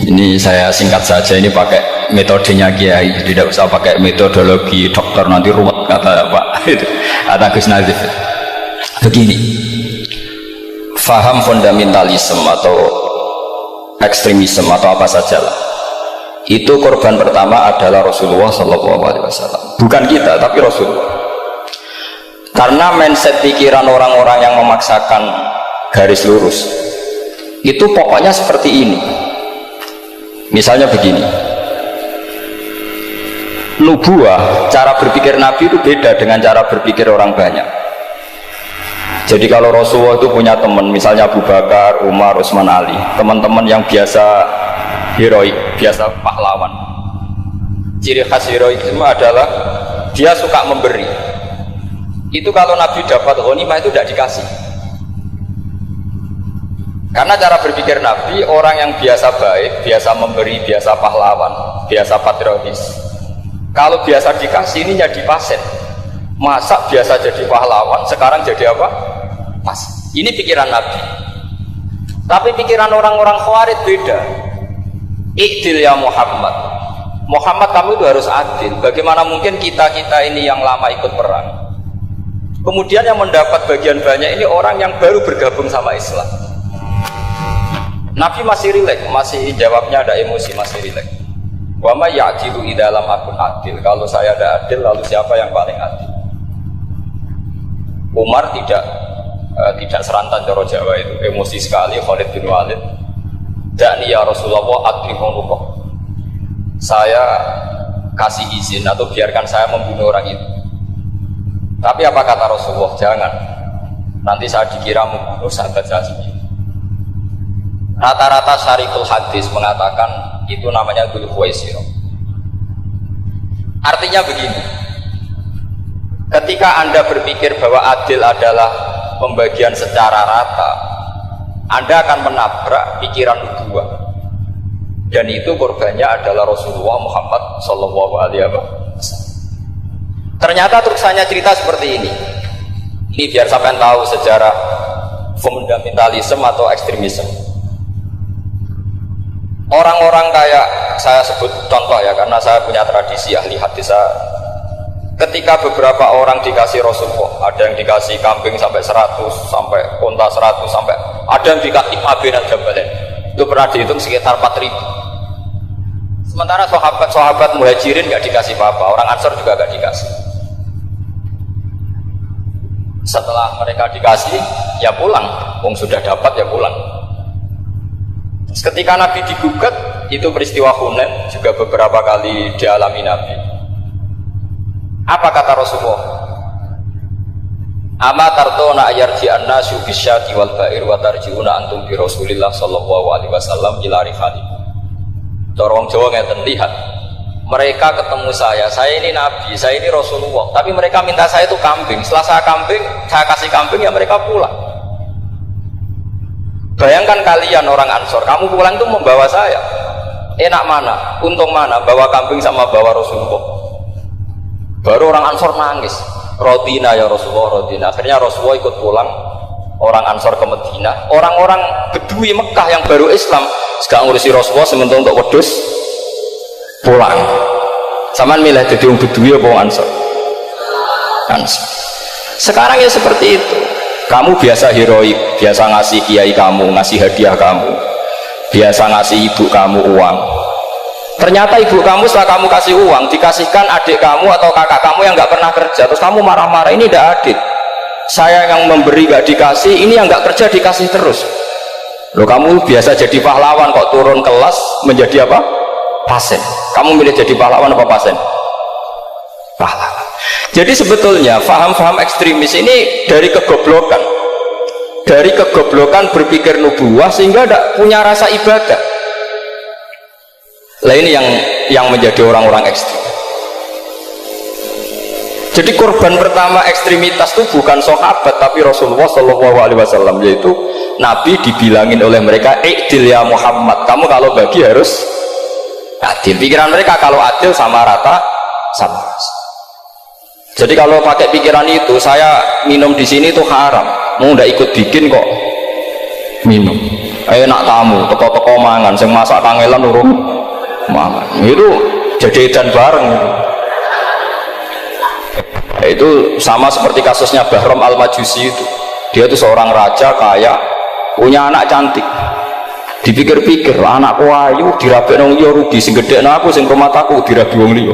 Ini saya singkat saja, ini pakai metodenya Kiai, tidak usah pakai metodologi dokter nanti ruwet kata Pak itu kata Gus Nazif. Begini, faham fundamentalisme atau ekstremisme atau apa sajalah, itu korban pertama adalah Rasulullah SAW, bukan kita tapi Rasulullah. Karena mindset pikiran orang-orang yang memaksakan garis lurus itu pokoknya seperti ini. Misalnya begini, nubuah, cara berpikir Nabi itu beda dengan cara berpikir orang banyak. Jadi kalau Rasulullah itu punya teman, misalnya Abu Bakar, Umar, Utsman, Ali, teman-teman yang biasa heroik, biasa pahlawan. Ciri khas heroikisme adalah dia suka memberi. Itu kalau Nabi dapat ghanimah itu tidak dikasih. Karena cara berpikir Nabi, orang yang biasa baik, biasa memberi, biasa pahlawan, biasa patriotis. Kalau biasa dikasih ini jadi pasien. Masa biasa jadi pahlawan, sekarang jadi apa? Pas. Ini pikiran Nabi. Tapi pikiran orang-orang Khawarij beda. I'dil ya Muhammad. Muhammad, kamu itu harus adil. Bagaimana mungkin kita-kita ini yang lama ikut perang, kemudian yang mendapat bagian banyak ini orang yang baru bergabung sama Islam. Nabi masih rileks, masih jawabnya ada emosi, masih rileks. Wa ma ya'dilu idalam akun adil. Kalau saya ada adil, lalu siapa yang paling adil? Umar tidak serantan coro Jawa itu, emosi sekali. Khalid bin Walid, dakni ya Rasulullah adrihunukum, saya kasih izin atau biarkan saya membunuh orang itu. Tapi apa kata Rasulullah? Jangan, nanti saya dikira membunuh sahabat saya sendiri. Rata-rata syarikul hadis mengatakan itu namanya Dzul Khuwaisirah. Artinya begini, ketika Anda berpikir bahwa adil adalah pembagian secara rata, Anda akan menabrak pikiran nubuwah, dan itu korbannya adalah Rasulullah Muhammad SAW. Ternyata terusannya cerita seperti ini. Ini biar sampean tahu sejarah fundamentalisme atau ekstremisme. Orang-orang kayak saya sebut contoh ya, karena saya punya tradisi ahli hadis. Ketika beberapa orang dikasih Rasulullah, ada yang dikasih kambing sampai 100, sampai unta 100, sampai ada yang dikasih Aben al-Jabalain, itu pernah dihitung sekitar 4.000. Sementara sahabat Muhajirin nggak dikasih apa-apa, orang Ansor juga nggak dikasih. Setelah mereka dikasih, ya pulang, wong sudah dapat ya pulang. Ketika Nabi digugat, itu peristiwa Hunain juga beberapa kali dialami Nabi. Apa kata Rasulullah? Ama tartona ayarji an-nasu bisyati wal ba'ir wa tarji'una antum bi Rasulillah sallallahu alaihi wasallam ila rihalikum. Dorong Jawa ngeten, lihat, mereka ketemu saya ini Nabi, saya ini Rasulullah, tapi mereka minta saya itu kambing. Setelah saya kasih kambing, ya mereka pulang. Bayangkan kalian orang Ansor, kamu pulang itu membawa saya, enak mana, untung mana, bawa kambing sama bawa Rasulullah. Baru orang Ansor nangis, Rodina ya Rasulullah, Rodina. Akhirnya Rasulullah ikut pulang, orang Ansor ke Medina. Orang-orang Bedui Mekah yang baru Islam sekarang ngurusi Rasulullah, sementara untuk wedus pulang. Saman milih jadi orang Bedui apa orang Ansor? Ansor. Sekarang ya seperti itu. Kamu biasa heroik, biasa ngasih kiai kamu, ngasih hadiah kamu, biasa ngasih ibu kamu uang. Ternyata ibu kamu setelah kamu kasih uang, dikasihkan adik kamu atau kakak kamu yang nggak pernah kerja, terus kamu marah-marah, ini tidak adil. Saya yang memberi nggak dikasih, ini yang nggak kerja dikasih terus. Loh, kamu biasa jadi pahlawan kok turun kelas menjadi apa? Pasien. Kamu milih jadi pahlawan apa pasien? Pahlawan. Jadi sebetulnya faham-faham ekstremis ini dari kegoblokan, berpikir nubuwah sehingga tidak punya rasa ibadah. Lah ini yang menjadi orang-orang ekstrim. Jadi korban pertama ekstremitas itu bukan sahabat tapi Rasulullah SAW, yaitu Nabi dibilangin oleh mereka, "I'dil ya Muhammad, kamu kalau bagi harus adil." Pikiran mereka kalau adil sama rata, sama rasa. Jadi kalau pakai pikiran itu, saya minum di sini itu haram, mau nggak ikut bikin kok minum. enak tamu, teko-teko mangan, sing masak kangelan urung mangan. Itu jadi edan bareng gitu. Itu sama seperti kasusnya Bahram Al-Majusi itu. Dia itu seorang raja kaya, punya anak cantik. Dipikir-pikir, anakku ayu dirabek nang liya rugi, sing gedhekno aku sing rumah aku dirabi wong liya.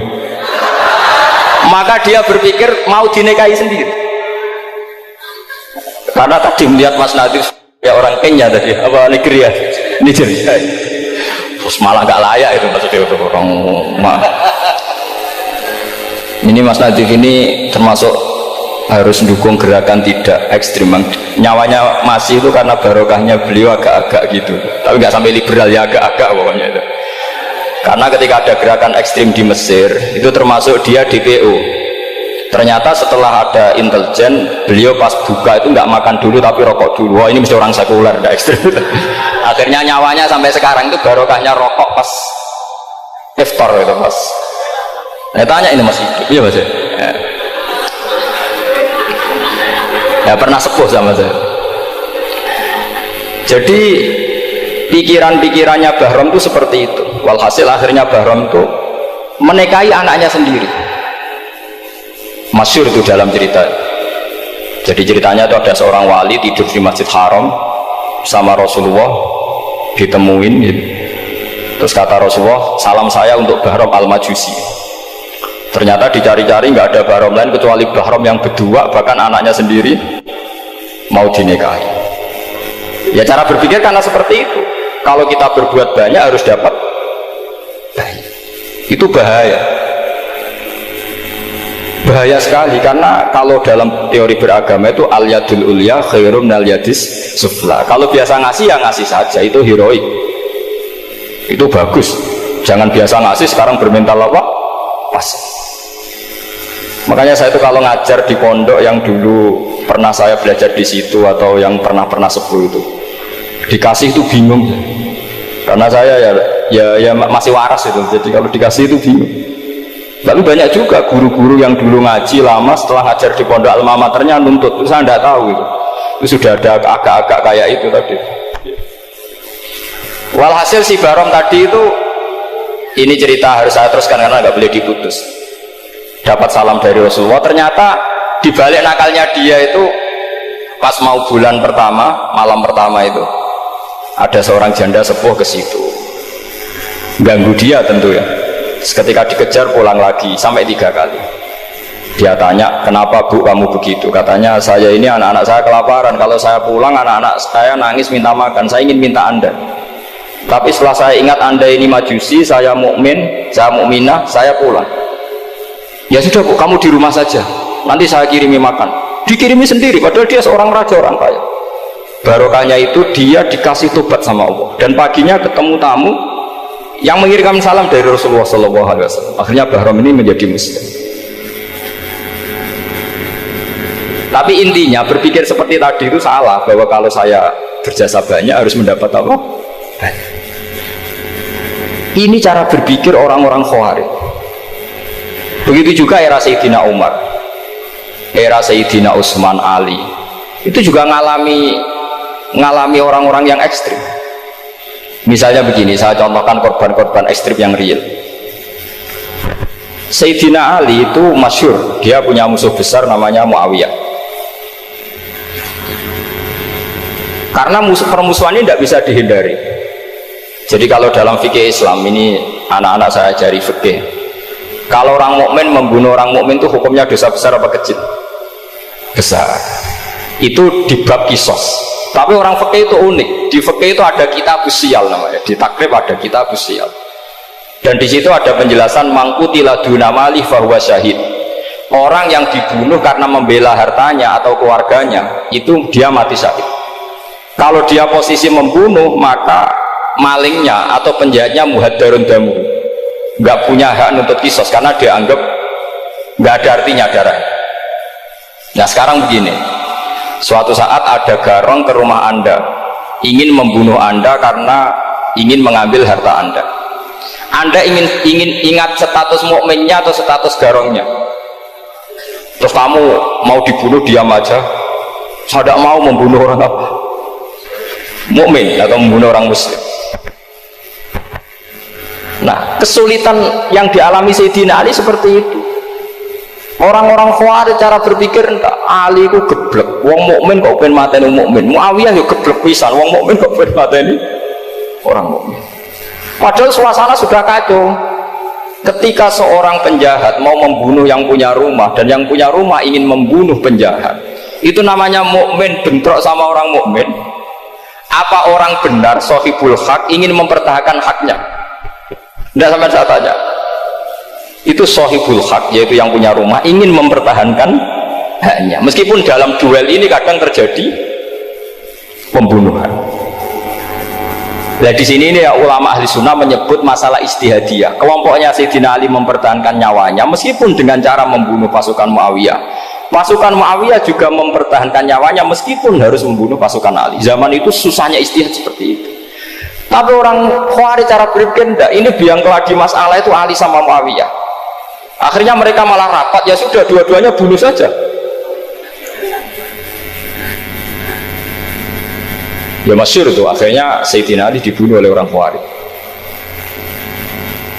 Maka dia berpikir mau dinikahi sendiri. Karena tadi melihat Mas Nadir ya orang Kenya tadi, apa Nigeria. Terus malah gak layak itu maksudnya untuk orang ini Mas Nadir ini termasuk harus mendukung gerakan tidak ekstrim. Nyawanya masih itu karena barokahnya beliau agak-agak gitu, tapi nggak sampai liberal ya, agak-agak pokoknya itu. Karena ketika ada gerakan ekstrim di Mesir itu termasuk dia DPO. Ternyata setelah ada intelijen, beliau pas buka itu nggak makan dulu tapi rokok dulu. Wah, ini mesti orang sekuler, nggak ekstrim. Akhirnya nyawanya sampai sekarang itu barokahnya rokok pas iftar itu pas. Saya tanya ini masih hidup, iya mas ya? Ya pernah sepuh sama saya. Jadi pikiran-pikirannya Bahram itu seperti itu. Walhasil akhirnya Bahram itu menikahi anaknya sendiri. Masyhur itu dalam cerita. Jadi ceritanya itu ada seorang wali tidur di Masjid Haram sama Rasulullah, ditemuin gitu. Terus kata Rasulullah, salam saya untuk Bahram Al-Majusi. Ternyata dicari-cari nggak ada Bahram lain kecuali Bahram yang berdua, bahkan anaknya sendiri mau dinikahi. Ya cara berpikir karena seperti itu. Kalau kita berbuat banyak harus dapat banyak. Itu bahaya. Bahaya sekali karena kalau dalam teori beragama itu al-yadul ulya khairum minal yadis sufla. Kalau biasa ngasih ya ngasih saja, itu heroik. Itu bagus. Jangan biasa ngasih sekarang bermental apa? Pas. Makanya saya itu kalau ngajar di pondok yang dulu pernah saya belajar di situ atau yang pernah sepuh itu, dikasih itu bingung. Karena saya ya masih waras itu. Jadi kalau dikasih itu bingung. Lalu banyak juga guru-guru yang dulu ngaji lama setelah ngajar di pondok alma maternya nuntut. Itu saya tidak tahu itu. Itu sudah ada agak-agak kayak itu tadi. Walhasil si Bahram tadi itu, ini cerita harus saya teruskan karena nggak boleh diputus. Dapat salam dari Rasulullah, ternyata dibalik nakalnya dia itu pas mau bulan pertama, malam pertama itu ada seorang janda sepuh ke situ, ganggu dia tentu ya. Ketika dikejar pulang lagi sampai 3 kali. Dia tanya, kenapa bu kamu begitu? Katanya, saya ini anak-anak saya kelaparan, kalau saya pulang anak-anak saya nangis minta makan, saya ingin minta anda. Tapi setelah saya ingat anda ini majusi, saya mukmin, saya mukminah, saya pulang. Ya sudah bu, kamu di rumah saja, nanti saya kirimi makan. Dikirimi sendiri, padahal dia seorang raja, orang kaya. Barokahnya itu dia dikasih tobat sama Allah. Dan paginya ketemu tamu yang mengirimkan salam dari Rasulullah SAW. Akhirnya Bahram ini menjadi muslim. Tapi intinya berpikir seperti tadi itu salah, bahwa kalau saya berjasa banyak harus mendapat apa? Ini cara berpikir orang-orang Khawarij. Begitu juga era Sayyidina Umar, era Sayyidina Utsman, Ali, itu juga ngalami orang-orang yang ekstrim. Misalnya begini, saya contohkan korban-korban ekstrim yang real. Sayyidina Ali itu masyhur, dia punya musuh besar namanya Muawiyah. Karena permusuhan ini tidak bisa dihindari. Jadi kalau dalam fikih Islam ini, anak-anak saya ajari fikih, kalau orang mukmin membunuh orang mukmin itu hukumnya dosa besar apa kecil? Besar. Itu di bab kisos. Tapi orang fikih itu unik. Di fikih itu ada kitab usial namanya. Di takrib ada kitab usial. Dan di situ ada penjelasan mangkutila dunamali fahuwa syahid. Orang yang dibunuh karena membela hartanya atau keluarganya, itu dia mati syahid. Kalau dia posisi membunuh, maka malingnya atau penjahatnya muhaddarun damu, nggak punya hak nuntut kisos karena dia anggap nggak ada artinya darah. Nah sekarang begini, suatu saat ada garong ke rumah anda, ingin membunuh anda karena ingin mengambil harta anda. Anda ingin ingat status mukminnya atau status garongnya. Terus kamu mau dibunuh diam aja, saya tidak mau membunuh orang apa. mukmin atau membunuh orang muslim. Nah, kesulitan yang dialami Sayyidina Ali seperti itu. Orang-orang Khawarij cara berpikir entah Ali ku geblek, wong mukmin kok pengen mateni mukmin. Muawiyah yo geblek pisan, wong mukmin kok pengen mateni orang mukmin. Padahal suasana sudah kacau. Ketika seorang penjahat mau membunuh yang punya rumah dan yang punya rumah ingin membunuh penjahat, itu namanya mukmin bentrok sama orang mukmin. Apa orang benar sahibul hak ingin mempertahankan haknya? Tidak sampai saya tanya. Itu sahibul hak, yaitu yang punya rumah ingin mempertahankan haknya, meskipun dalam duel ini kadang terjadi pembunuhan. Nah di sini ini ya, ulama ahli sunnah menyebut masalah istihadiyah. Kelompoknya Sayyidina Ali mempertahankan nyawanya meskipun dengan cara membunuh pasukan Muawiyah. Pasukan Muawiyah juga mempertahankan nyawanya meskipun harus membunuh pasukan Ali. Zaman itu susahnya istihad seperti itu. Tapi orang Khawarij cara berpikir enggak, ini biang keladi masalah itu Ali sama Muawiyah. Akhirnya mereka malah rapat, ya sudah dua-duanya bunuh saja. Ya masyhur itu, akhirnya Sayyidina Ali dibunuh oleh orang Khawarij.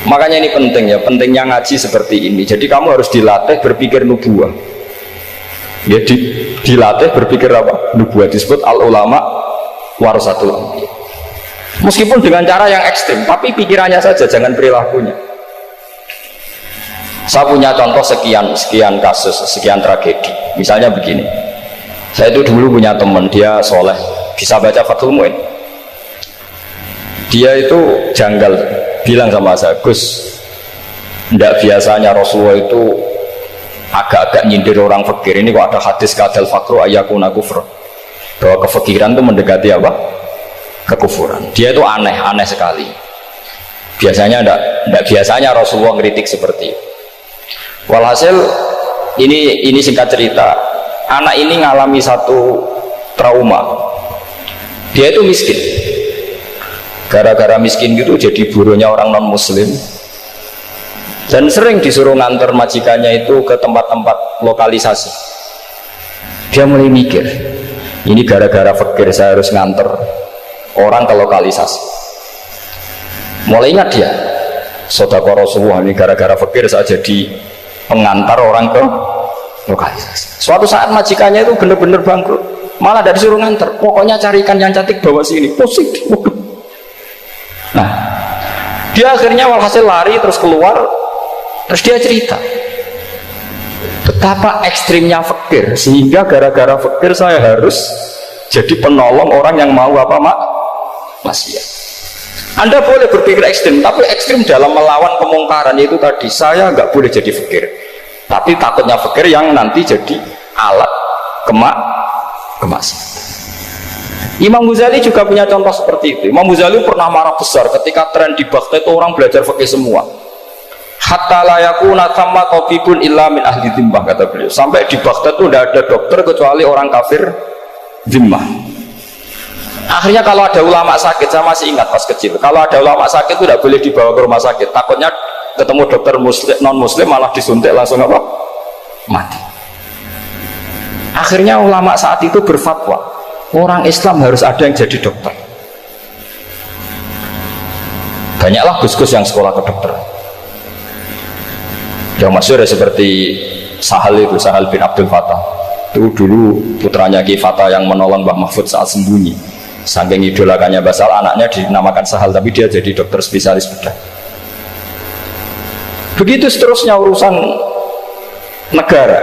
Makanya ini penting ya, pentingnya ngaji seperti ini. Jadi kamu harus dilatih berpikir nubuwah. Ya dilatih berpikir apa? Nubuwah, disebut al ulama warasatul anbiya. Meskipun dengan cara yang ekstrim, tapi pikirannya saja, jangan perilakunya. Saya punya contoh sekian kasus, sekian tragedi. Misalnya begini, saya itu dulu punya teman, dia soleh, bisa baca Fathul Mu'in. Dia itu janggal, bilang sama saya, Gus, tidak biasanya Rasulullah itu agak-agak nyindir orang fakir. Ini kok ada hadis kadal fakru ayakuna kufur, bahwa kefakiran itu mendekati apa? Kekufuran. Dia itu aneh sekali. Biasanya tidak biasanya Rasulullah ngeritik seperti itu. Walhasil ini singkat cerita, anak ini ngalami satu trauma. Dia itu miskin, gara-gara miskin gitu jadi burunya orang non muslim, dan sering disuruh nganter majikannya itu ke tempat-tempat lokalisasi. Dia mulai mikir, ini gara-gara fakir saya harus nganter orang ke lokalisasi. Mulai ingat dia, sedekah Rasulullah ini gara-gara fakir saya jadi pengantar orang ke lokalisasi. Suatu saat majikannya itu benar-benar bangkrut, malah dari suruh nganter, pokoknya carikan yang cantik bawa sini, pusing. Nah, dia akhirnya walhasil lari terus keluar, terus dia cerita betapa ekstrimnya fakir, sehingga gara-gara fakir saya harus jadi penolong orang yang mau apa maksiat. Anda boleh berpikir ekstrim, tapi ekstrim dalam melawan kemungkaran itu tadi. Saya nggak boleh jadi fakir, tapi takutnya fakir yang nanti jadi alat kemaksiatan. Imam Ghazali juga punya contoh seperti itu. Imam Ghazali pernah marah besar ketika tren di Baghdad itu orang belajar fakih semua. Hatta la yakuna thamma tabibun illa min ahli dhimmah, kata beliau. Sampai di Baghdad itu tidak ada dokter kecuali orang kafir dhimmah. Akhirnya kalau ada ulama sakit, saya masih ingat pas kecil, kalau ada ulama sakit itu tidak boleh dibawa ke rumah sakit, takutnya ketemu dokter muslim, non muslim malah disuntik langsung apa? Mati. Akhirnya ulama saat itu berfatwa, orang Islam harus ada yang jadi dokter. Banyaklah gus-gus yang sekolah kedokteran. Yang masyhur seperti Sahal bin Abdul Fattah. Itu dulu putranya Ki Fattah yang menolong Mbah Mahfud saat sembunyi. Saking idolakannya Basal, anaknya dinamakan Sahal, tapi dia jadi dokter spesialis bedah. Begitu seterusnya urusan negara.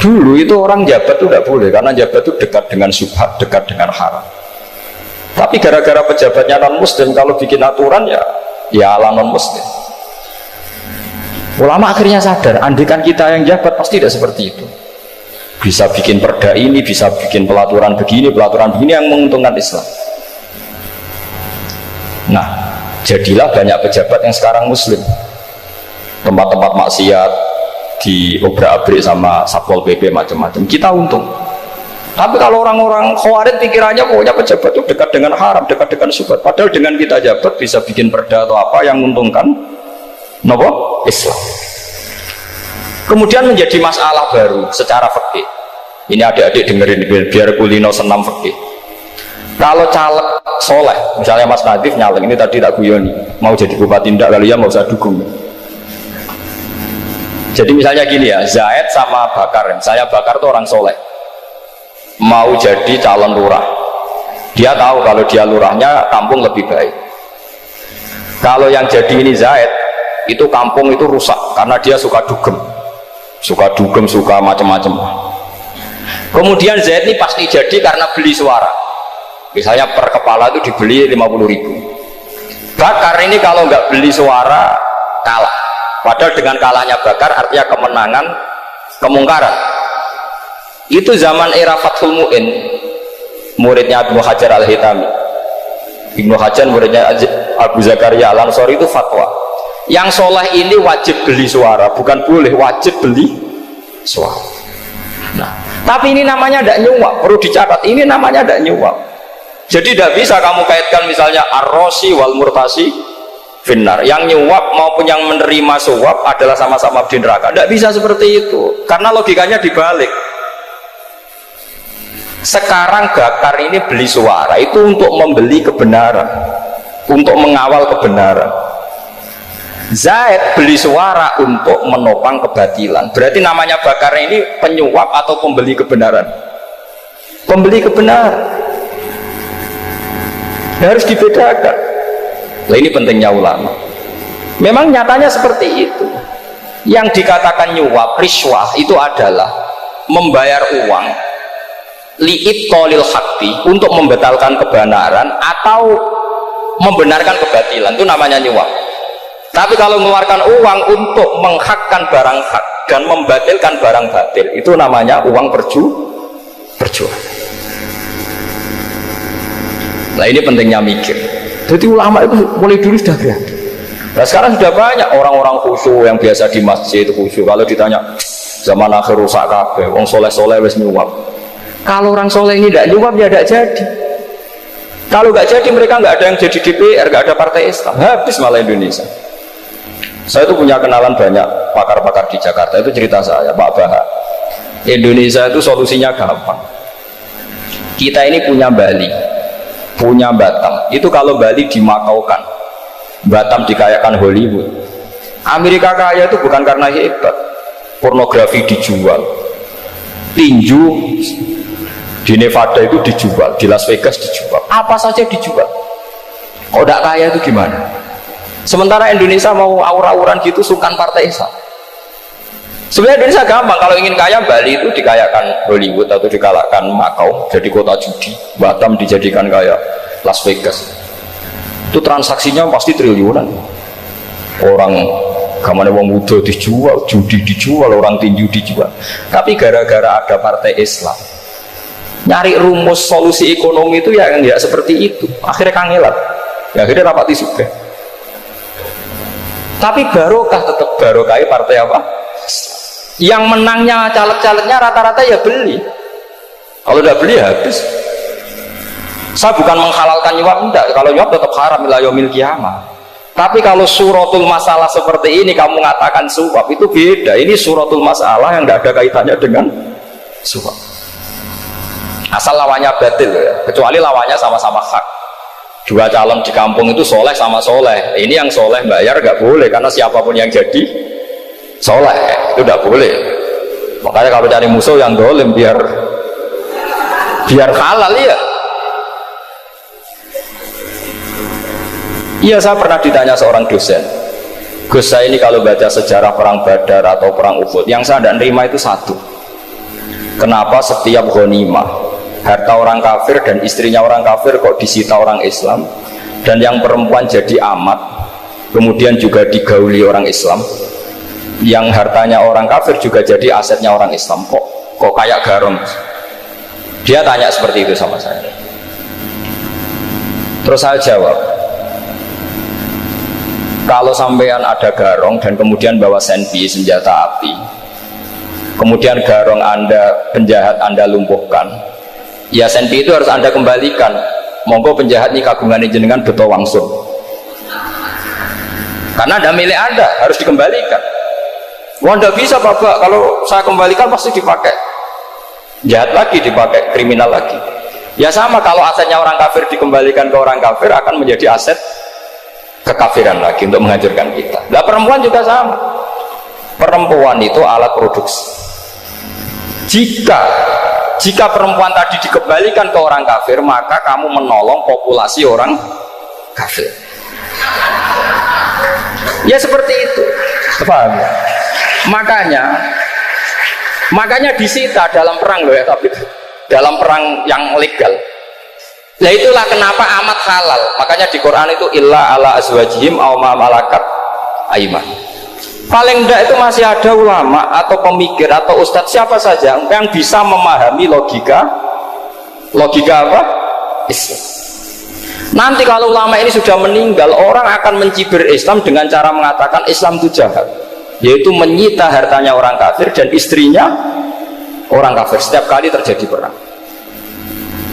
Dulu itu orang jabat itu tidak boleh, karena jabat itu dekat dengan syubhat, dekat dengan haram. Tapi gara-gara pejabatnya non muslim, kalau bikin aturan ya ala non muslim. Ulama akhirnya sadar, andikan kita yang jabat pasti tidak seperti itu. Bisa bikin perda ini, bisa bikin pelaturan begini yang menguntungkan Islam. Nah, jadilah banyak pejabat yang sekarang muslim. Tempat-tempat maksiat diobrak-abrik sama Satpol PP macam-macam, kita untung. Tapi kalau orang-orang Khawarij pikirannya pokoknya pejabat itu dekat dengan haram, dekat dengan syubhat. Padahal dengan kita jabat bisa bikin perda atau apa yang menguntungkan Islam. Kemudian menjadi masalah baru secara fikih. Ini adik-adik dengerin biar kulino senam fikih. Kalau caleg soleh, misalnya Mas Nadif nyalek, ini tadi tak guyoni, mau jadi bupati ndak, kalau ya mau usah dukung. Jadi misalnya gini ya, Zaid sama Bakar, saya Bakar tuh orang soleh, mau jadi calon lurah. Dia tahu kalau dia lurahnya kampung lebih baik. Kalau yang jadi ini Zaid, itu kampung itu rusak karena dia suka dugem, suka macam-macam. Kemudian Zaid ini pasti jadi karena beli suara. Misalnya per kepala itu dibeli 50.000. Bakar ini kalau nggak beli suara kalah. Padahal dengan kalahnya Bakar artinya kemenangan kemungkaran. Itu zaman era Fathul Mu'in, muridnya Ibnu Hajar Al-Hitami. Ibnu Hajar muridnya Abu Zakaria Al-Ansori itu fatwa. Yang soleh ini wajib beli suara, bukan boleh, wajib beli suara. Nah, tapi ini namanya tidak nyuap, perlu dicatat. Ini namanya tidak nyuap. Jadi tidak bisa kamu kaitkan misalnya ar-rosi wal murtasi finnar. Yang nyuap maupun yang menerima suap adalah sama-sama di neraka. Tidak bisa seperti itu, karena logikanya dibalik. Sekarang Bakar ini beli suara itu untuk membeli kebenaran, untuk mengawal kebenaran. Zaid beli suara untuk menopang kebatilan. Berarti namanya Bakar ini penyuap atau pembeli kebenaran? Pembeli kebenaran. Harus dibedakan. Nah, ini pentingnya ulama. Memang nyatanya seperti itu. Yang dikatakan nyuap, riswah itu adalah membayar uang li'ibtalil haqqi, untuk membatalkan kebenaran atau membenarkan kebatilan, itu namanya nyuap. Tapi kalau mengeluarkan uang untuk menghakkan barang hak dan membatalkan barang batil, itu namanya uang perjuangan. Nah, ini pentingnya mikir. Jadi ulama itu mulai dulu sudah kreatif. Nah, sekarang sudah banyak orang-orang khusyuk yang biasa di masjid itu khusyuk. Kalau ditanya zaman akhir rusak kabeh, wong soleh-soleh wis nyuap. Kalau orang soleh ini tidak nyuap ya tidak jadi. Kalau nggak jadi, mereka nggak ada yang jadi DPR, nggak ada partai Islam, habis malah Indonesia. Saya itu punya kenalan banyak pakar-pakar di Jakarta, itu cerita saya, Pak Bahar. Indonesia itu solusinya gampang. Kita ini punya Bali, punya Batam. Itu kalau Bali dimakaukan, Batam dikayakan Hollywood. Amerika kaya itu bukan karena hebat, pornografi dijual, tinju di Nevada itu dijual, di Las Vegas dijual, apa saja dijual. Kalau tidak kaya itu gimana? Sementara Indonesia mau aur-auran gitu, sungkan partai Islam. Sebenarnya Indonesia gampang, kalau ingin kaya Bali itu dikayakan Hollywood atau dikalahkan Makau jadi kota judi, Batam dijadikan kayak Las Vegas. Itu transaksinya pasti triliunan. Orang gamane wong muda dijual, judi dijual, orang tinju dijual. Tapi gara-gara ada partai Islam, nyari rumus solusi ekonomi itu ya enggak seperti itu. Akhirnya kangelan. Ya akhirnya rapati suka. Tapi barokah, tetap barokah partai apa? Yang menangnya caleg-calegnya rata-rata ya beli. Kalau udah beli ya habis. Saya bukan menghalalkan nyuap, enggak. Kalau nyuap tetap haram ila yaumil qiyamah. Tapi kalau suratul masalah seperti ini kamu mengatakan suap, itu beda. Ini suratul masalah yang tidak ada kaitannya dengan suap. Asal lawannya batil ya. Kecuali lawannya sama-sama hak. Dua calon di kampung itu soleh sama soleh. Ini yang soleh bayar nggak boleh, karena siapapun yang jadi soleh itu tidak boleh. Makanya kalau cari musuh yang dolim biar halal ya. Iya, saya pernah ditanya seorang dosen, Gus, saya ini kalau baca sejarah perang Badar atau perang Uhud, yang saya tidak nerima itu satu, kenapa setiap ghanimah harta orang kafir dan istrinya orang kafir kok disita orang Islam, dan yang perempuan jadi amat kemudian juga digauli orang Islam, yang hartanya orang kafir juga jadi asetnya orang Islam, kok kayak garong. Dia tanya seperti itu sama saya, terus saya jawab, kalau sampean ada garong dan kemudian bawa senpi, senjata api, kemudian garong Anda, penjahat Anda lumpuhkan, ya senpi itu harus Anda kembalikan. Monggo penjahat ini kagungan jenengan beto wangsul, karena ada milik Anda, harus dikembalikan. Wah, tidak bisa Bapak, kalau saya kembalikan pasti dipakai jahat lagi, dipakai kriminal lagi. Ya sama, kalau asetnya orang kafir dikembalikan ke orang kafir akan menjadi aset kekafiran lagi untuk menghancurkan kita. Nah perempuan juga sama. Perempuan itu alat produksi. Jika perempuan tadi dikembalikan ke orang kafir, maka kamu menolong populasi orang kafir. Ya seperti itu. Paham ya? Makanya disita dalam perang loh ya, tapi dalam perang yang legal. Nah itulah kenapa amat halal. Makanya di Quran itu illa ala azwajihim aw ma malakat aiman. Paling enggak itu masih ada ulama atau pemikir atau ustadz siapa saja yang bisa memahami logika apa? Islam. Nanti kalau ulama ini sudah meninggal, orang akan mencibir Islam dengan cara mengatakan Islam itu jahat, yaitu menyita hartanya orang kafir dan istrinya orang kafir setiap kali terjadi perang.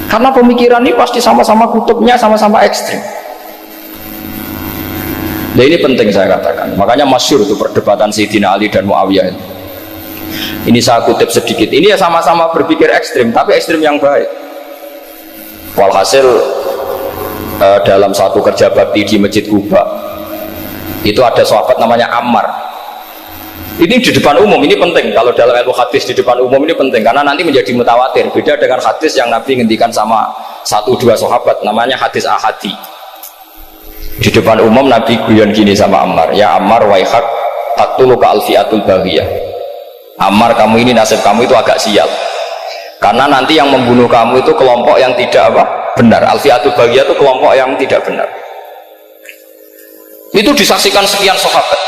Karena pemikiran ini pasti sama-sama kutubnya sama-sama ekstrim. Nah ini penting saya katakan. Makanya masyhur itu perdebatan Sayyidina Ali dan Muawiyah. Ini saya kutip sedikit. Ini ya sama-sama berpikir ekstrim, tapi ekstrim yang baik. Walhasil dalam satu kerja bakti di Masjid Kuba itu ada sahabat namanya Ammar. Ini di depan umum, ini penting. Kalau dalam ilmu hadis di depan umum ini penting karena nanti menjadi mutawatir. Beda dengan hadis yang Nabi ngendikan sama 1-2 sahabat, namanya hadis ahadi. Di depan umum Nabi guyon gini sama Ammar, ya Ammar waihak taqtuluka alfiatul baghiyah. Ammar, kamu ini nasib kamu itu agak sial. Karena nanti yang membunuh kamu itu kelompok yang tidak benar. Alfiatul baghiyah itu kelompok yang tidak benar. Itu disaksikan sekian sahabat.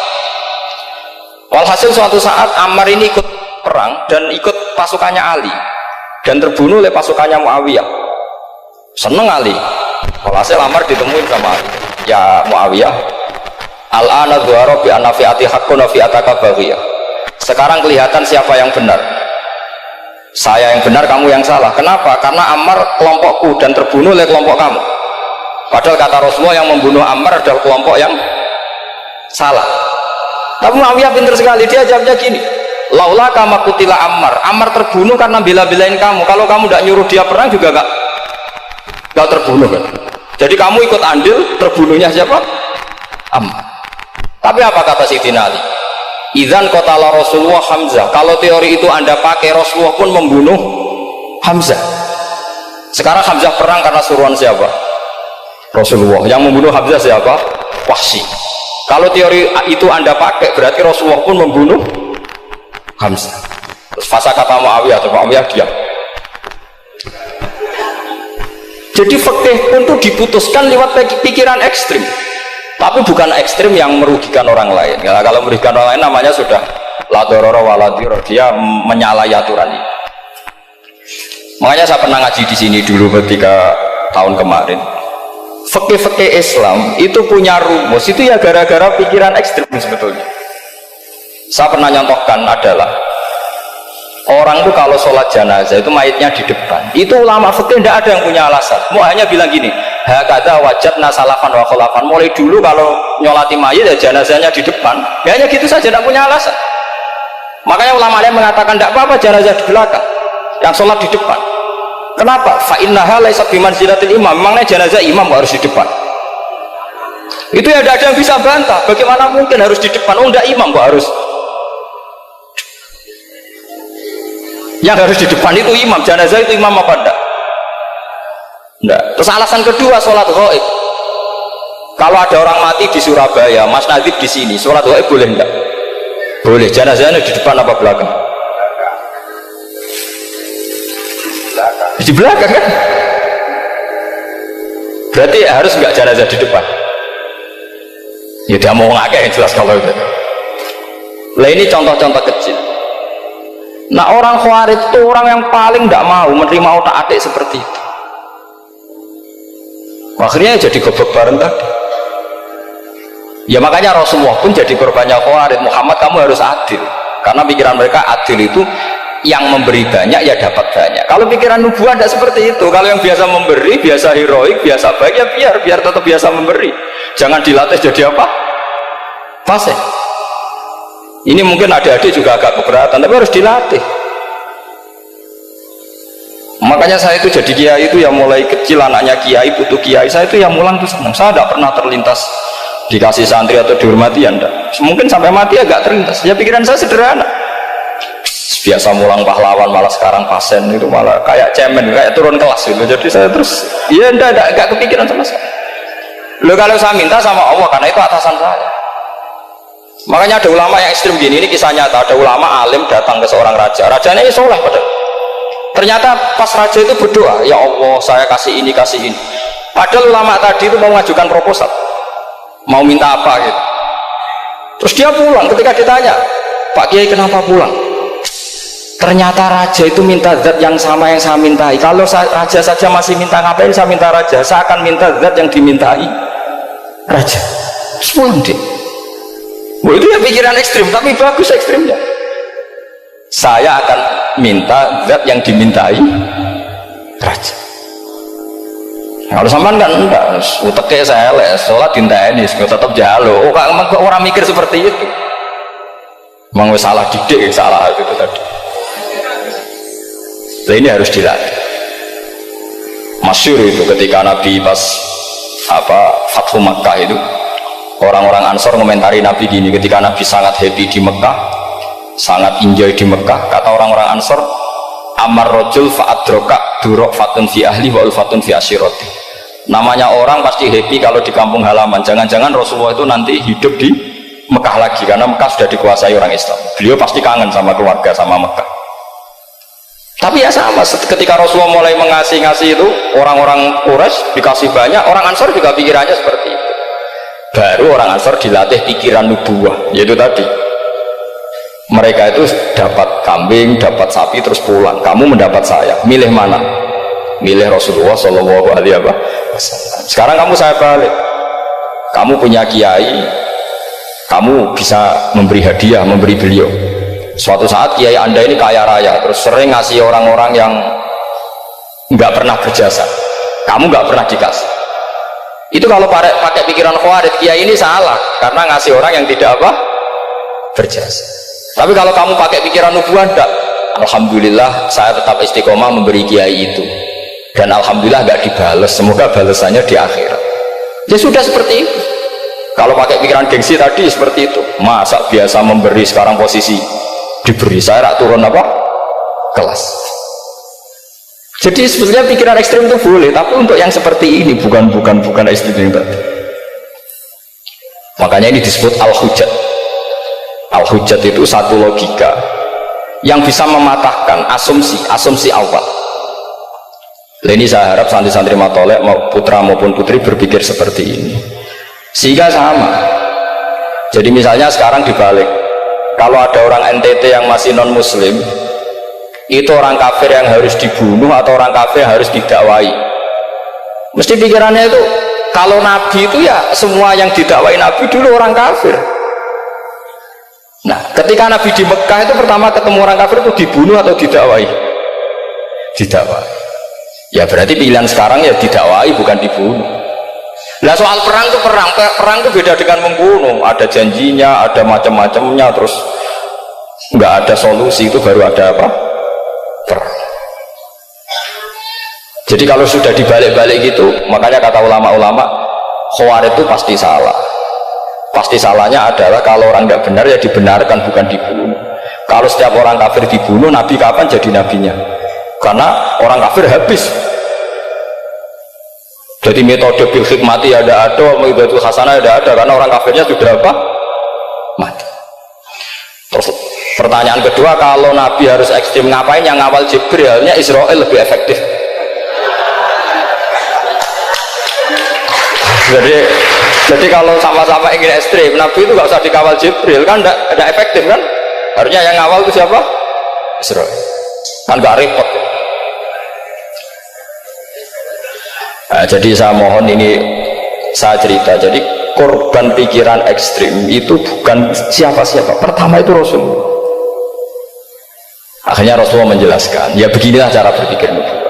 Walhasil suatu saat Ammar ini ikut perang dan ikut pasukannya Ali dan terbunuh oleh pasukannya Muawiyah. Seneng Ali. Walhasil Ammar ditemuin sama Ali. Ya Muawiyah, al-ana dhuhara bi anna fi'ati haqqun wa fi'ataka baghiyah. Sekarang kelihatan siapa yang benar. Saya yang benar, kamu yang salah. Kenapa? Karena Ammar kelompokku dan terbunuh oleh kelompok kamu. Padahal kata Rasulullah yang membunuh Ammar adalah kelompok yang salah. Tapi Muawiyah pintar sekali, dia jawabnya gini, laula kama kutila Ammar. Ammar terbunuh karena bela-belain kamu. Kalau kamu tidak nyuruh dia perang juga gak terbunuh kan? Jadi kamu ikut andil terbunuhnya siapa? Ammar. Tapi apa kata Sayyidina Ali? Idzan qatala Rasulullah Hamzah. Kalau teori itu Anda pakai, Rasulullah pun membunuh Hamzah. Sekarang Hamzah perang karena suruhan siapa? Rasulullah. Yang membunuh Hamzah siapa? Wahsy. Kalau teori itu Anda pakai, berarti Rasulullah pun membunuh Hamzah. Terus fasa kata Muawiyah, atau Muawiyah diam. Jadi fikih pun itu diputuskan lewat pikiran ekstrim, tapi bukan ekstrim yang merugikan orang lain. Ya, kalau merugikan orang lain namanya sudah la dororo wa la dirar, dia menyalahi aturan ini. Makanya saya pernah ngaji di sini dulu ketika tahun kemarin. Fikih-fikih Islam itu punya rumus, itu ya gara-gara pikiran ekstrim sebetulnya. Saya pernah nyontohkan adalah orang itu kalau sholat jenazah itu mayitnya di depan, itu ulama fikih tidak ada yang punya alasan, mau hanya bilang gini, hakadha wajadna salafan wa khulafan. Mulai dulu kalau nyolati mayit ya jenazahnya di depan, ya hanya gitu saja, tidak punya alasan. Makanya ulama lain mengatakan tidak apa-apa jenazah di belakang, yang sholat di depan. Kenapa? Fa innaha laysat bimanzilatil imam. Memangnya jenazah imam harus di depan? Itu ya tidak ada yang bisa bantah. Bagaimana mungkin harus di depan? Oh enggak, imam kok harus. Yang harus di depan itu imam. Jenazah itu imam apa enggak? Enggak. Terus alasan kedua, sholat ghaib. Kalau ada orang mati di Surabaya, Mas Nadib di sini, sholat ghaib boleh enggak? Boleh. Jenazahnya di depan apa belakang? Di belakang kan? Berarti harus nggak jenazah di depan? Ya dia mau ngake yang jelas kalau itu. Lah ini contoh-contoh kecil. Nah orang Khawarij itu orang yang paling nggak mau menerima otak-atik seperti itu. Akhirnya jadi goblok bareng tadi. Ya makanya Rasulullah pun jadi korbannya Khawarij. Muhammad, kamu harus adil. Karena pikiran mereka adil itu yang memberi banyak ya dapat banyak. Kalau pikiran nubuah tidak seperti itu. Kalau yang biasa memberi, biasa heroik, biasa baik ya biar tetap biasa memberi. Jangan dilatih jadi apa? Fasih. Ini mungkin adik-adik juga agak keberatan, tapi harus dilatih. Makanya saya itu jadi kiai itu ya mulai kecil anaknya kiai, putu kiai, saya itu yang mulang itu senang. Saya tidak pernah terlintas dikasih santri atau dihormati, anda. Mungkin sampai mati agak terlintas. Ya pikiran saya sederhana. Biasa mulang pahlawan, malah sekarang pasien itu malah kayak cemen, kayak turun kelas gitu. Jadi saya terus, ya enggak kepikiran sama sekali. Loh kalau saya minta sama Allah, karena itu atasan saya. Makanya ada ulama yang ekstrim gini, ini kisah nyata. Ada ulama alim datang ke seorang raja. Rajanya ini soleh padahal. Ternyata pas raja itu berdoa, ya Allah saya kasih ini, kasih ini. Padahal ulama tadi itu mau mengajukan proposal, mau minta apa gitu. Terus dia pulang, ketika ditanya, Pak Kiai kenapa pulang? Ternyata raja itu minta zat yang sama yang saya mintai. Kalau raja saja masih minta, ngapain saya minta raja? Saya akan minta zat yang dimintai raja. Terus pulang dia. Wah, itu ya pikiran ekstrim, tapi bagus ekstrimnya. Saya akan minta zat yang dimintai raja. Kalau sampean kan enggak, uteke saya les, sholat dinteni, tetap jalo. Oh, orang mikir seperti itu. Memang salah didik, salah itu tadi. Nah, ini harus dilatih. Masyhur itu ketika Nabi pas Fathu Makkah itu, orang-orang Ansor komentari Nabi gini, ketika Nabi sangat happy di Mekah, sangat enjoy di Mekah, kata orang-orang Ansor, amar rojul fa'adroka durok fatun fi ahli wa ulfatun fi asyiroti. Namanya orang pasti happy kalau di kampung halaman. Jangan-jangan Rasulullah itu nanti hidup di Mekah lagi, karena Mekah sudah dikuasai orang Islam. Beliau pasti kangen sama keluarga, sama Mekah. Tapi ya sama, ketika Rasulullah mulai ngasih itu, orang-orang Quraisy dikasih banyak, orang Ansor juga pikirannya seperti itu. Baru orang Ansor dilatih pikiran nubuwah, yaitu tadi mereka itu dapat kambing, dapat sapi, terus pulang. Kamu mendapat saya, milih mana? Milih Rasulullah Shallallahu Alaihi Wasallam. Sekarang kamu saya balik, kamu punya kiai, kamu bisa memberi hadiah, memberi beliau. Suatu saat kiai anda ini kaya raya, terus sering ngasih orang-orang yang nggak pernah berjasa, kamu nggak pernah dikasih. Itu kalau pakai pikiran khawarij, kiai ini salah karena ngasih orang yang tidak berjasa. Tapi kalau kamu pakai pikiran nubuah, enggak, alhamdulillah saya tetap istiqomah memberi kiai itu, dan alhamdulillah nggak dibales, semoga balasannya di akhirat. Ya sudah seperti itu. Kalau pakai pikiran gengsi tadi seperti itu, masa biasa memberi sekarang posisi diberi, saya rak turun kelas. Jadi sebetulnya pikiran ekstrim itu boleh, tapi untuk yang seperti ini bukan ekstrim tadi. Makanya ini disebut al-hujjat. Al-hujjat itu satu logika yang bisa mematahkan asumsi awal. Ini saya harap santri-santri matolek mau putra maupun putri berpikir seperti ini, sehingga sama. Jadi misalnya sekarang dibalik, kalau ada orang NTT yang masih non muslim, itu orang kafir yang harus dibunuh atau orang kafir yang harus didakwai? Mesti pikirannya itu, kalau Nabi itu ya semua yang didakwai Nabi dulu orang kafir. Nah, ketika Nabi di Mekah itu pertama ketemu orang kafir itu dibunuh atau didakwai? Didakwai. Ya berarti pilihan sekarang ya didakwai, bukan dibunuh. Nah, soal perang itu beda dengan membunuh. Ada janjinya, ada macam-macamnya, terus nggak ada solusi, itu baru ada perang. Jadi kalau sudah dibalik-balik gitu, makanya kata ulama-ulama, khawarij itu pasti salah. Pasti salahnya adalah kalau orang nggak benar ya dibenarkan, bukan dibunuh. Kalau setiap orang kafir dibunuh, Nabi kapan jadi nabinya? Karena orang kafir habis. Jadi metode bil hikmati ada, metode hasanah ada, karena orang kafirnya sudah mati. Terus pertanyaan kedua, kalau Nabi harus ekstrim, ngapain yang ngawal Jibrilnya Israel lebih efektif? Jadi kalau sama-sama ingin ekstrim, Nabi itu nggak usah dikawal Jibril, kan tidak efektif kan? Harusnya yang ngawal itu siapa? Israel. Kan nggak repot. Nah, jadi saya mohon ini saya cerita. Jadi korban pikiran ekstrim itu bukan siapa-siapa. Pertama itu Rasulullah. Akhirnya Rasulullah menjelaskan, ya beginilah cara berpikir nubuwah.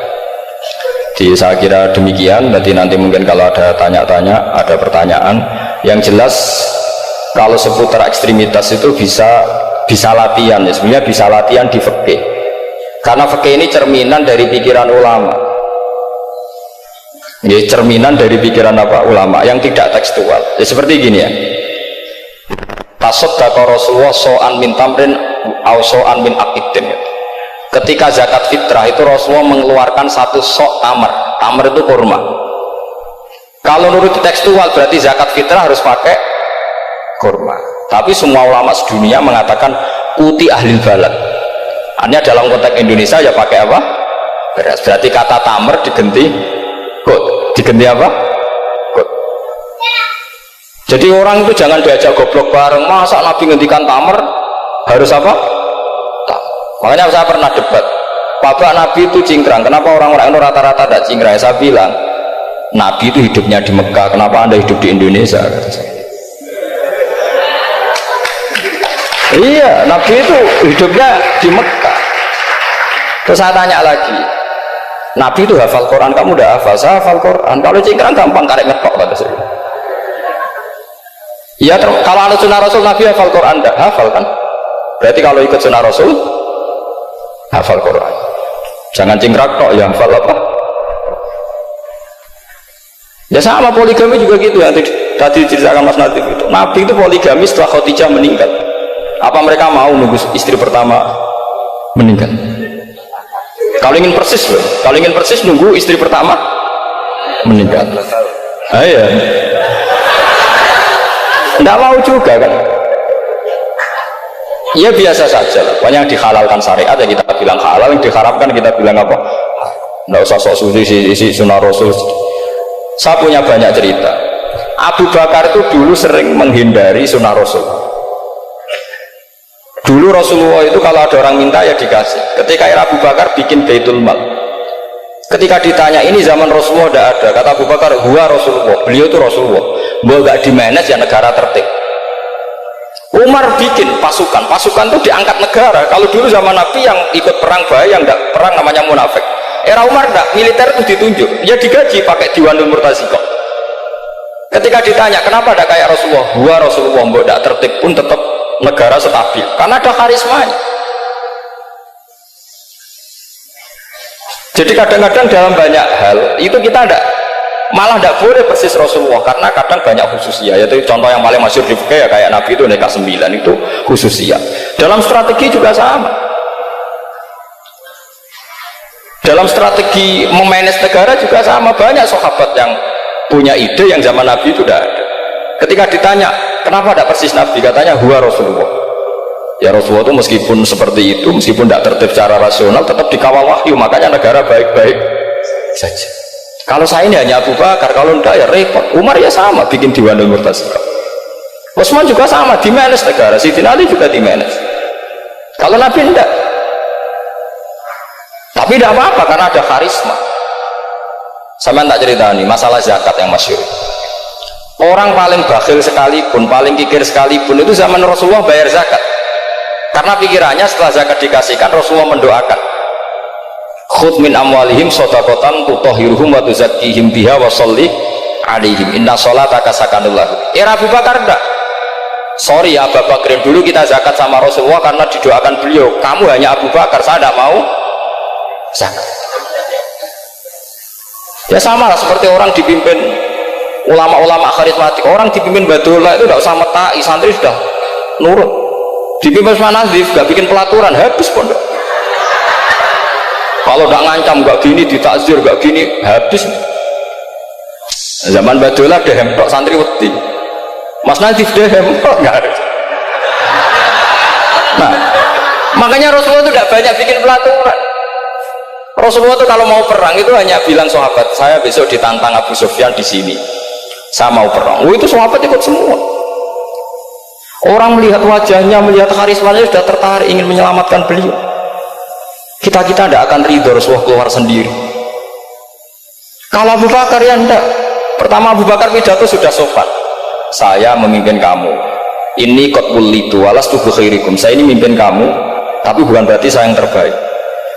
Jadi saya kira demikian. Nanti mungkin kalau ada tanya-tanya, ada pertanyaan. Yang jelas kalau seputar ekstremitas itu bisa latihan. Ya sebenarnya bisa latihan di fikih. Karena fikih ini cerminan dari pikiran ulama. Ya, cerminan dari pikiran apa ulama yang tidak tekstual. Ya, seperti gini ya. Tasaddaqa Rasulullah so'an min tamrin au so'an min aqidin. Ketika zakat fitrah itu Rasulullah mengeluarkan satu sok tamar. Tamar itu kurma. Kalau menurut tekstual berarti zakat fitrah harus pakai kurma. Tapi semua ulama sedunia mengatakan kuti ahlil balad. Hanya dalam konteks Indonesia ya pakai apa? Beras. Berarti kata tamar diganti kut. Diganti apa? Kut. Jadi orang itu jangan diajak goblok bareng. Masa Nabi ngendikan tamar harus apa? Makanya saya pernah debat, Bapak Nabi itu cingkrang, kenapa orang-orang itu rata-rata tidak cingkrang? Saya bilang, Nabi itu hidupnya di Mekah, kenapa Anda hidup di Indonesia? Iya, Nabi itu hidupnya di Mekah. Terus saya tanya lagi, Nabi itu hafal Quran, kamu udah hafal? Saya hafal Quran. Kalau cingkrang gampang, karek ngetok kata saya. Iya, kalau ada sunnah Rasul, Nabi hafal Quran, enggak hafal kan? Berarti kalau ikut sunnah Rasul, hafal Quran. Jangan cingkrak kok, ya hafal apa? Ya sama poligami juga gitu ya. Tadi diceritakan Mas Natif itu. Nabi itu poligami setelah Khadijah meninggal. Apa mereka mau nunggu istri pertama meninggal? Kalau ingin persis loh. Kalau ingin persis nunggu istri pertama meninggal. Iya. Tidak mau juga kan? Ya biasa saja lah. Pokoknya yang dihalalkan syariat ya kita bilang halal, yang diharamkan kita bilang apa? Tidak usah sok isi sunnah Rasul. Saya punya banyak cerita. Abu Bakar itu dulu sering menghindari sunnah Rasul. Dulu Rasulullah itu kalau ada orang minta ya dikasih. Ketika era Abu Bakar bikin Baitul Mal. Ketika ditanya ini zaman Rasulullah tidak ada, kata Abu Bakar, huwa Rasulullah. Beliau itu Rasulullah. Bahwa nggak di-manage ya negara tertib. Umar bikin pasukan itu diangkat negara. Kalau dulu zaman Nabi yang ikut perang bahaya, yang enggak perang namanya munafik. Era Umar enggak, militer itu ditunjuk, ya digaji pakai Diwanul Murtaziqah. Ketika ditanya kenapa ada kayak Rasulullah, gua Rasulullah mbok enggak tertib pun tetap negara stabil, karena ada karismanya. Jadi kadang-kadang dalam banyak hal itu kita malah tidak boleh persis Rasulullah, karena kadang banyak khususiyah. Yaitu contoh yang paling masyhur di fikih ya kayak Nabi itu nikah 9 itu khususiyah. Dalam strategi juga sama. Dalam strategi memanage negara juga sama. Banyak sahabat yang punya ide yang zaman Nabi itu tidak ada. Ketika ditanya kenapa tidak persis Nabi, katanya huwa Rasulullah. Ya Rasulullah itu meskipun seperti itu, meskipun tidak tertib secara rasional, tetap dikawal wahyu, makanya negara baik-baik saja. Kalau saya ini hanya Abu Bakar, kalau enggak ya repot. Umar ya sama, bikin Diwanul Murtaziqah. Utsman juga sama, di-manage negara. Sayyidina Ali juga di-manage. Kalau Nabi enggak. Tapi tidak apa-apa, karena ada karisma. Sama tak cerita nih, masalah zakat yang masyhur. Orang paling bakhil sekalipun, paling kikir sekalipun, itu zaman Rasulullah bayar zakat. Karena pikirannya setelah zakat dikasihkan, Rasulullah mendoakan, khudh min amwalihim shadaqatan tutahhiruhum wa tuzakkihim biha wa sholli alaihim inna sholataka sakanul lahum. Era Abu Bakar enggak. Sorry ya Abu Bakar, dulu kita zakat sama Rasulullah karena didoakan beliau. Kamu hanya Abu Bakar, saya tidak mau zakat. Ya sama lah seperti orang dipimpin ulama-ulama karismatik. Orang dipimpin Badullah itu tidak usah metai, santri sudah nurut. Dipimpin Manazif gak bikin pelaturan, habis pondok. Kalau nggak ngancam, nggak gini, ditakzir, nggak gini, habis. Zaman Badullah dehem tok santri wedi. Mas Nadif dehem tok nggak ada. Nah, makanya Rasulullah itu tidak banyak bikin pelaturan. Rasulullah itu kalau mau perang itu hanya bilang sahabat, saya besok ditantang Abu Sufyan di sini, saya mau perang. Itu sahabat ikut semua. Orang melihat wajahnya, melihat karismanya sudah tertarik ingin menyelamatkan beliau. Kita tidak akan ridho Rasulullah keluar sendiri. Kalau Abu Bakar ya enggak. Pertama Abu Bakar pidato sudah sopan. Saya memimpin kamu. Ini qatbul lidu walas tubuh khairikum. Saya ini memimpin kamu, tapi bukan berarti saya yang terbaik.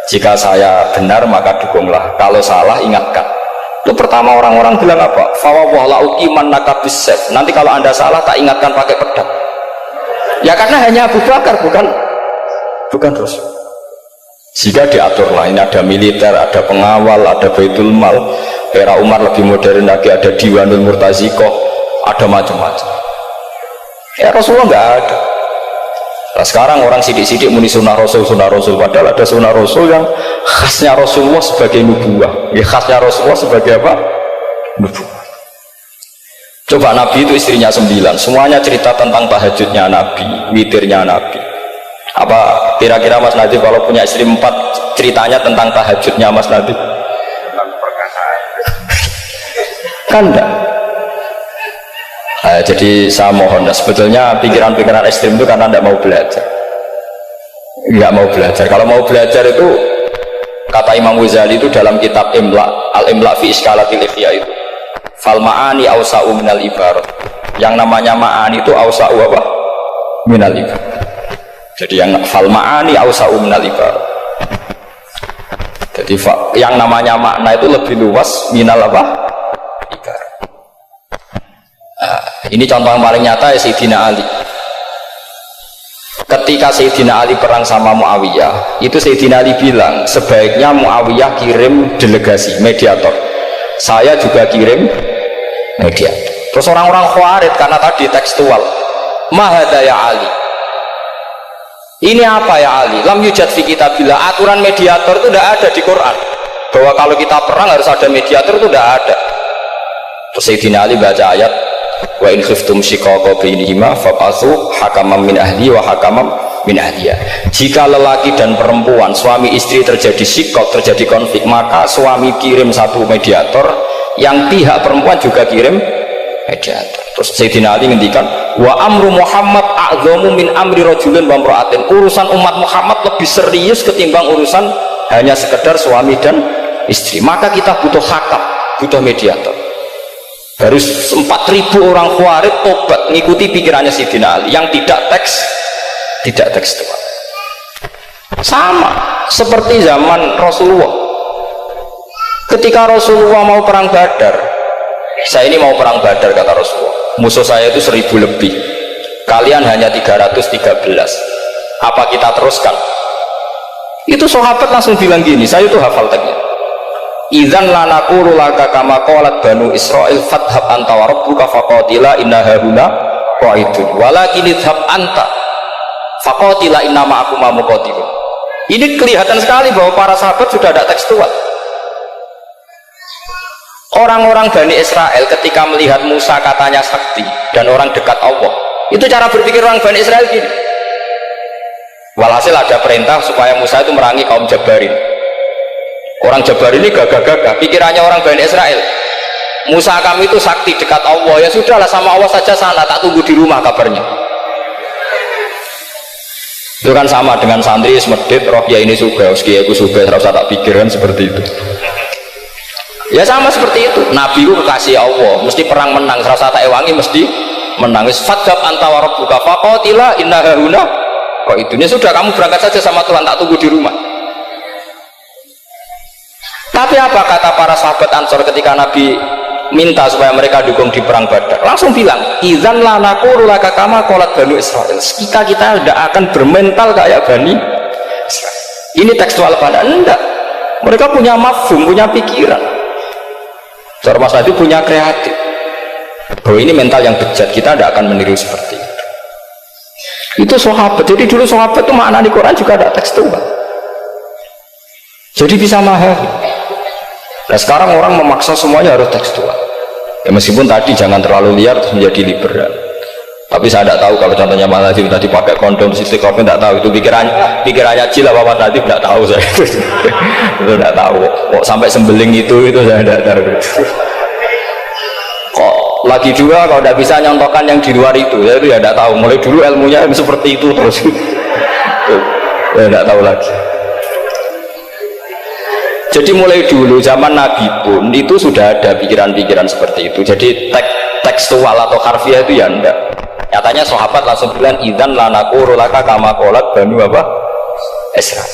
Jika saya benar maka dukunglah. Kalau salah ingatkan. Itu pertama orang-orang bilang apa? Fawwala uqiman nakabis sef. Nanti kalau Anda salah tak ingatkan pakai pedang. Ya karena hanya Abu Bakar bukan Rasul. Jika diatur lah, ini ada militer, ada pengawal, ada baitul mal. Era Umar lebih modern lagi, ada Diwanul Murtazikoh, ada macam-macam. Ya Rasulullah nggak ada. Nah, sekarang orang sidik-sidik muni sunnah Rasul, padahal ada sunnah Rasul yang khasnya Rasulullah sebagai nubuwah. Ya khasnya Rasulullah sebagai apa? Nubuwah. Coba Nabi itu istrinya 9, semuanya cerita tentang tahajudnya Nabi, witirnya Nabi. Apa kira-kira Mas Nadif kalau punya istri 4 ceritanya tentang tahajudnya Mas Nadif? Tentang perkasaan. Kan enggak? Nah, jadi saya mohon, sebetulnya pikiran-pikiran ekstrim itu karena tidak mau belajar. Nggak mau belajar. Kalau mau belajar itu kata Imam Ghazali itu dalam kitab Imla, Al-Imla fi Iskalatil Ikhya itu. Fal ma'ani awsa'u minal ibarat. Yang namanya ma'ani itu awsa'u apa? Minal ibarat. Jadi yang fal ma'ani awsa'u minal ibarat. Jadi yang namanya makna itu lebih luas minal apa? Ibarat. Nah, ini contoh yang paling nyata ya Sayyidina Ali. Ketika Sayyidina Ali perang sama Muawiyah, itu Sayyidina Ali bilang sebaiknya Muawiyah kirim delegasi mediator, saya juga kirim mediator. Terus orang-orang Khawarij karena tadi tekstual, mahada ya Ali, ini apa ya Ali? Lam yujad fi kitabillah, aturan mediator itu tidak ada di Quran, bahwa kalau kita perang harus ada mediator, itu tidak ada. Terus Sayyidina Ali baca ayat, wa in khiftum shiqaqa bainihima fab'atsu hakaman min ahli wa hakaman min ahliya. Jika lelaki dan perempuan, suami istri terjadi shiqaq, terjadi konflik, maka suami kirim satu mediator, yang pihak perempuan juga kirim mediator. Terus Sayyidina Ali ngendikan, wa amru Muhammad a'dhamu min amri rajulin wa imra'atin. Urusan umat Muhammad lebih serius ketimbang urusan hanya sekedar suami dan istri. Maka kita butuh hakam, butuh mediator. Baru 4.000 orang Khawarij tobat mengikuti pikirannya Sayyidina Ali yang tidak tekstual. Sama seperti zaman Rasulullah. Ketika Rasulullah mau perang Badar, saya ini mau perang Badar kata Rasulullah, musuh saya itu 1.000 lebih, kalian hanya 313, apa kita teruskan? Itu sahabat langsung bilang gini, saya itu hafal teksnya, idzan lanaqulu laka kama qalat banu Israil fathab anta wa rabbuka faqatila inna hauna qaidun walakin idhab anta faqatila inna ma'akum muqatilun. Ini kelihatan sekali bahwa para sahabat sudah ada tekstual. Orang-orang Bani Israel ketika melihat Musa katanya sakti dan orang dekat Allah, itu cara berpikir orang Bani Israel gini. Walhasil ada perintah supaya Musa itu merangi kaum Jabarin. Orang Jabarin ini gagah-gagah, pikirannya orang Bani Israel, Musa kami itu sakti dekat Allah, ya sudahlah sama Allah saja sana, tak tunggu di rumah kabarnya. Itu kan sama dengan santri semedit roh ya ini suga, meski aku suga, serasa tak pikiran seperti itu. Ya sama seperti itu, Nabi itu kekasih Allah, mesti perang menang, serasa tak ewangi mesti menang. Fathab anta wa rabbuka faqatila inna hauna qaidun. Ya sudah, kamu berangkat saja sama Tuhan, tak tunggu di rumah. Tapi apa kata para sahabat Ansor ketika Nabi minta supaya mereka dukung di perang Badar? Langsung bilang, idzan la naqulu laka kama qalat banu Israil. Kita tidak akan bermental kayak Bani Israil. Ini tekstual pada enggak. Mereka punya mafhum, punya pikiran. Cara Mas Nadi punya kreatif. Bahwa ini mental yang bejat, kita tidak akan meniru seperti itu. Itu sahabat. Jadi dulu sahabat itu makna di Quran juga ada tekstual. Jadi bisa memahami. Nah sekarang orang memaksa semuanya harus tekstual. Ya meskipun tadi jangan terlalu liar terus menjadi liberal. Tapi saya tidak tahu kalau contohnya Mas Nadi tadi pakai kondom istiqomah, tidak tahu itu pikirannya Cil apa Mas Nadi, tidak tahu saya. Itu tidak tahu. Kok sampai sembeling itu saya tidak tahu. Kok lagi juga kalau tidak bisa nyontohkan yang di luar itu, saya itu ya tidak tahu. Mulai dulu ilmunya seperti itu terus. Saya tidak tahu lagi. Jadi mulai dulu zaman Nabi pun itu sudah ada pikiran-pikiran seperti itu. Jadi tekstual atau harfiah itu ya enggak. Nyatanya sahabat langsung bilang idzan la naqulu laka kama qalat banu apa? Israil.